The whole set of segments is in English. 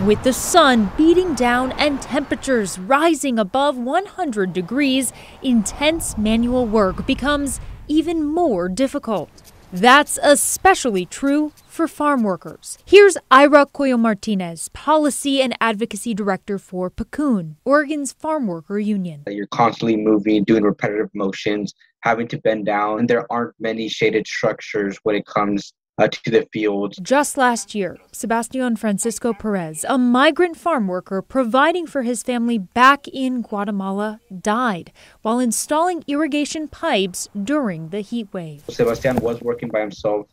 With the sun beating down and temperatures rising above 100 degrees, intense manual work becomes even more difficult. That's especially true for farm workers. Here's Ira Coyo Martinez, Policy and Advocacy Director for PCUN, Oregon's farm worker union. You're constantly moving, doing repetitive motions, having to bend down, and there aren't many shaded structures when it comes to the fields. Just last year, Sebastian Francisco Perez, a migrant farm worker providing for his family back in Guatemala, died while installing irrigation pipes during the heat wave. Sebastian was working by himself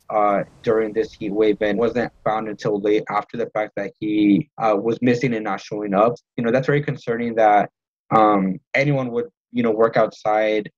during this heat wave and wasn't found until late after the fact that he was missing and not showing up. That's very concerning that anyone would work outside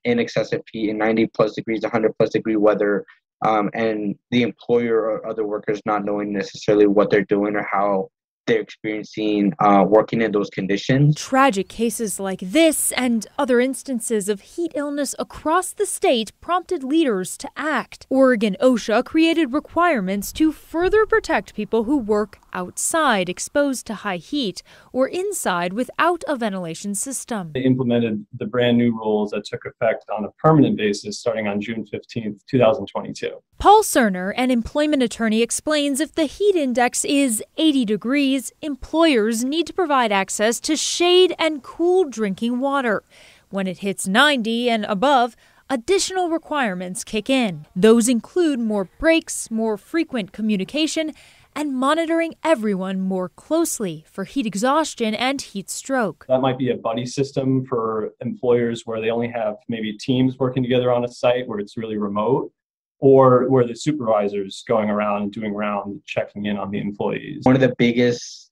in excessive heat in 90 plus degrees, 100 plus degree weather. And the employer or other workers not knowing necessarily what they're doing or how they're experiencing working in those conditions. Tragic cases like this and other instances of heat illness across the state prompted leaders to act. Oregon OSHA created requirements to further protect people who work outside exposed to high heat or inside without a ventilation system. They implemented the brand new rules that took effect on a permanent basis starting on June 15th, 2022. Paul Cerner, an employment attorney, explains if the heat index is 80 degrees, employers need to provide access to shade and cool drinking water. When it hits 90 and above, additional requirements kick in. Those include more breaks, more frequent communication, and monitoring everyone more closely for heat exhaustion and heat stroke. That might be a buddy system for employers where they only have maybe teams working together on a site where it's really remote, or where the supervisor's going around doing round checking in on the employees. One of the biggest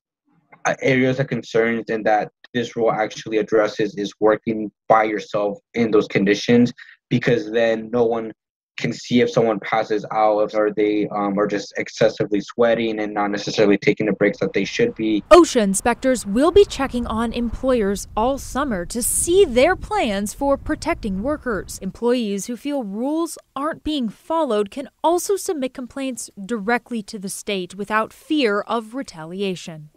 areas of concern and that this rule actually addresses is working by yourself in those conditions, because then no one can see if someone passes out or they are just excessively sweating and not necessarily taking the breaks that they should be. OSHA inspectors will be checking on employers all summer to see their plans for protecting workers. Employees who feel rules aren't being followed can also submit complaints directly to the state without fear of retaliation.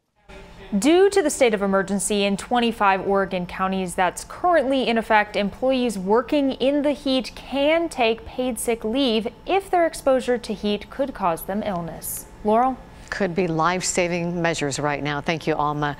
Due to the state of emergency in 25 Oregon counties that's currently in effect, employees working in the heat can take paid sick leave if their exposure to heat could cause them illness. Laurel? Could be life-saving measures right now. Thank you, Alma.